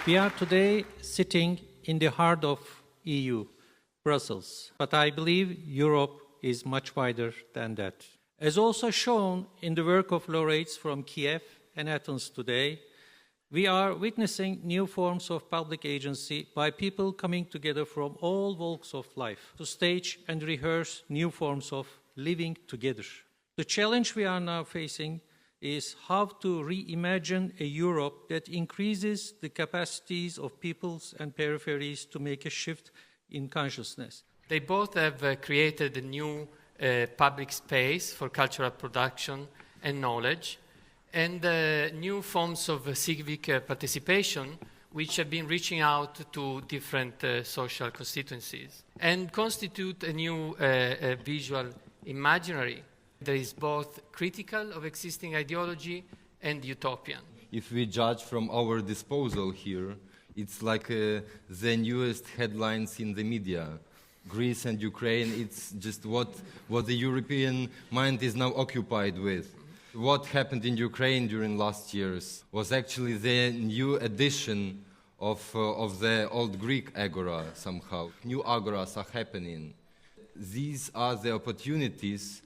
We are today sitting in the heart of EU, Brussels, but I believe Europe is much wider than that. As also shown in the work of laureates from Kiev and Athens today, we are witnessing new forms of public agency by people coming together from all walks of life to stage and rehearse new forms of living together. The challenge we are now facing is how to reimagine a Europe that increases the capacities of peoples and peripheries to make a shift in consciousness. They both have created a new public space for cultural production and knowledge, and new forms of civic participation, which have been reaching out to different social constituencies, and constitute a new visual imaginary that is both critical of existing ideology and utopian. If we judge from our disposal here, it's like the newest headlines in the media. Greece and Ukraine, it's just what the European mind is now occupied with. What happened in Ukraine during last years was actually the new edition of the old Greek agora somehow. New agoras are happening. These are the opportunities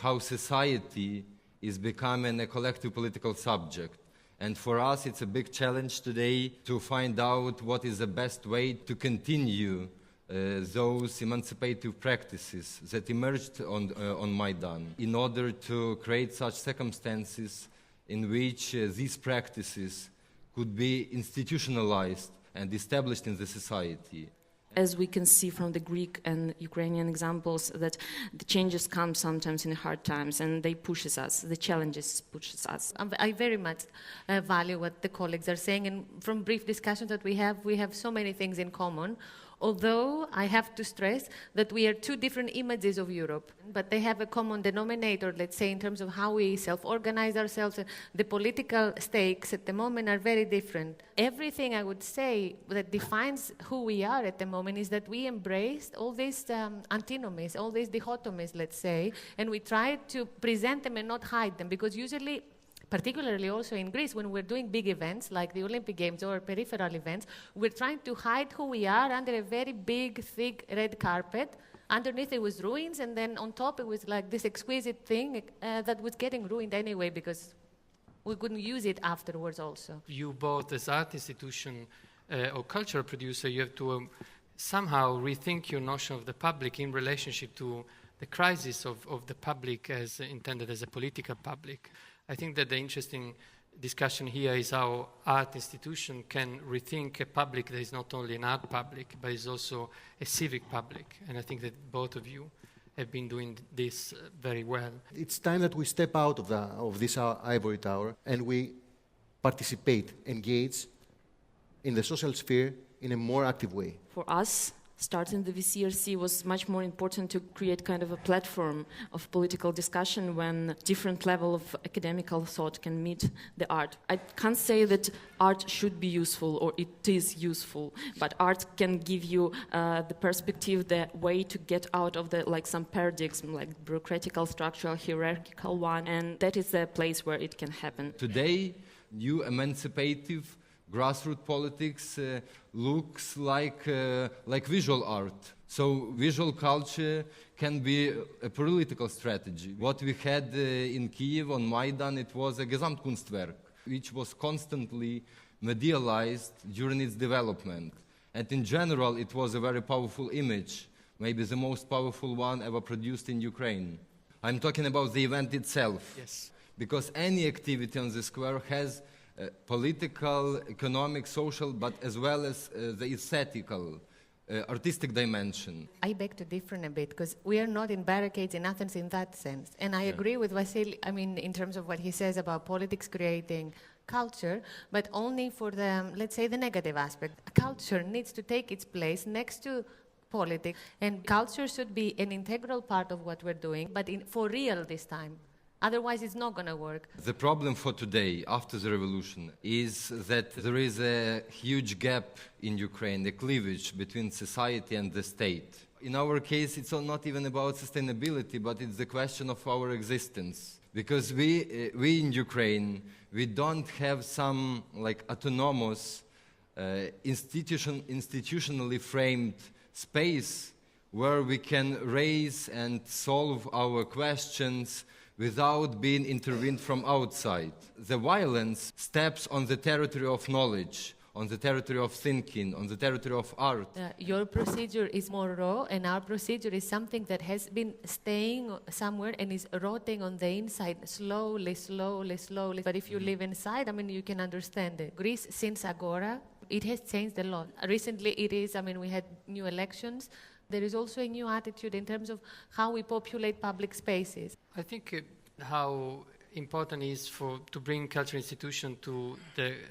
how society is becoming a collective political subject. And for us, it's a big challenge today to find out what is the best way to continue those emancipative practices that emerged on Maidan in order to create such circumstances in which these practices could be institutionalized and established in the society. As we can see from the Greek and Ukrainian examples, that the changes come sometimes in hard times and they pushes us, the challenges pushes us. I very much value what the colleagues are saying, and from brief discussions that we have so many things in common. Although I have to stress that we are two different images of Europe, but they have a common denominator, let's say, in terms of how we self-organize ourselves. The political stakes at the moment are very different. Everything I would say that defines who we are at the moment is that we embraced all these antinomies, all these dichotomies, let's say, and we try to present them and not hide them, because usually, particularly also in Greece, when we're doing big events like the Olympic Games or peripheral events, we're trying to hide who we are under a very big, thick red carpet. Underneath it was ruins, and then on top it was like this exquisite thing that was getting ruined anyway because we couldn't use it afterwards also. You both, as art institution or cultural producer, you have to somehow rethink your notion of the public in relationship to the crisis of the public as intended as a political public. I think that the interesting discussion here is how art institution can rethink a public that is not only an art public, but is also a civic public. And I think that both of you have been doing this very well. It's time that we step out of this ivory tower and we participate, engage in the social sphere in a more active way. For us, starting the VCRC was much more important to create kind of a platform of political discussion when different level of academical thought can meet the art. I can't say that art should be useful or it is useful, but art can give you the perspective, the way to get out of the some paradigms, like bureaucratical structure, hierarchical one, and that is the place where it can happen. Today, new emancipative grassroots politics looks like visual art. So visual culture can be a political strategy. What we had in Kiev on Maidan, it was a Gesamtkunstwerk, which was constantly medialized during its development. And in general, it was a very powerful image, maybe the most powerful one ever produced in Ukraine. I'm talking about the event itself. Yes. Because any activity on the square has political, economic, social, but as well as the aesthetical, artistic dimension. I beg to differ a bit, because we are not in barricades in Athens in that sense. And I agree with Vasyl, in terms of what he says about politics creating culture, but only for the, let's say, the negative aspect. Culture needs to take its place next to politics, and culture should be an integral part of what we're doing, but for real this time. Otherwise, it's not going to work. The problem for today, after the revolution, is that there is a huge gap in Ukraine, a cleavage between society and the state. In our case, it's not even about sustainability, but it's the question of our existence. Because we in Ukraine, we don't have some autonomous institutionally framed space where we can raise and solve our questions without being intervened from outside. The violence steps on the territory of knowledge, on the territory of thinking, on the territory of art. Your procedure is more raw, and our procedure is something that has been staying somewhere and is rotting on the inside slowly. But if you live inside, you can understand it. Greece, since Agora, it has changed a lot. Recently, we had new elections. There is also a new attitude in terms of how we populate public spaces. I think how important is to bring cultural institution to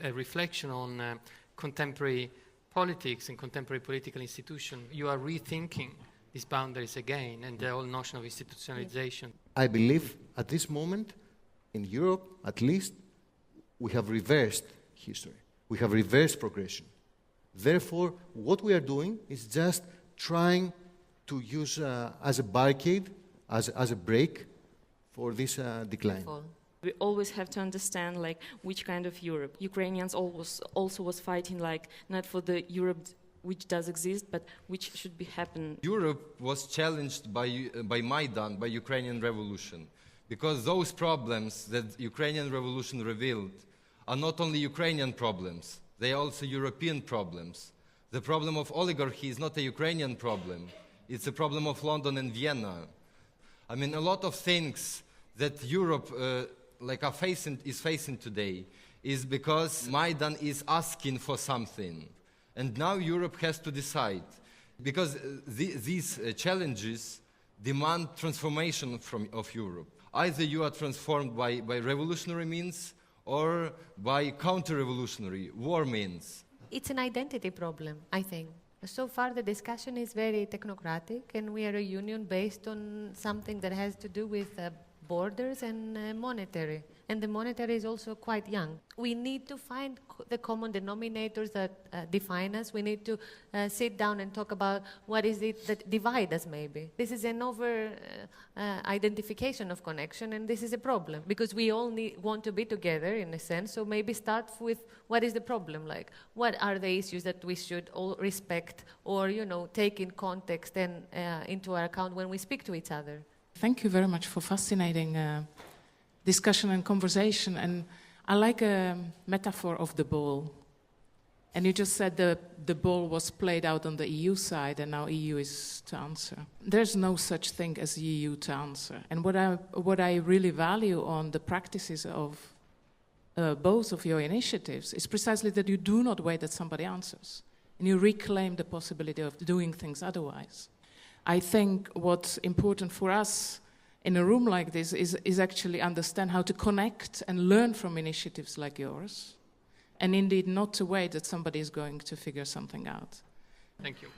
a reflection on contemporary politics and contemporary political institution. You are rethinking these boundaries again and the whole notion of institutionalization. I believe at this moment, in Europe at least, we have reversed history. We have reversed progression. Therefore, what we are doing is just trying to use as a barricade, as a break for this decline. We always have to understand which kind of Europe. Ukrainians also was fighting not for the Europe which does exist, but which should be happen. Europe was challenged by Maidan, by Ukrainian revolution, because those problems that Ukrainian revolution revealed are not only Ukrainian problems, they are also European problems. The problem of oligarchy is not a Ukrainian problem. It's a problem of London and Vienna. A lot of things that Europe is facing today is because Maidan is asking for something. And now Europe has to decide. Because these challenges demand transformation of Europe. Either you are transformed by revolutionary means or by counter-revolutionary war means. It's an identity problem, I think. So far, the discussion is very technocratic, and we are a union based on something that has to do with borders and monetary. And the monetary is also quite young. We need to find the common denominators that define us. We need to sit down and talk about what is it that divides us, maybe. This is an over-identification of connection, and this is a problem, because we all want to be together, in a sense. So maybe start with what is the problem, what are the issues that we should all respect or, take in context and into our account when we speak to each other. Thank you very much for fascinating discussion and conversation. And I like a metaphor of the ball. And you just said the ball was played out on the EU side, and now EU is to answer. There's no such thing as EU to answer. And what I really value on the practices of both of your initiatives is precisely that you do not wait that somebody answers, and you reclaim the possibility of doing things otherwise. I think what's important for us in a room like this is actually understand how to connect and learn from initiatives like yours, and indeed not to wait that somebody is going to figure something out. Thank you.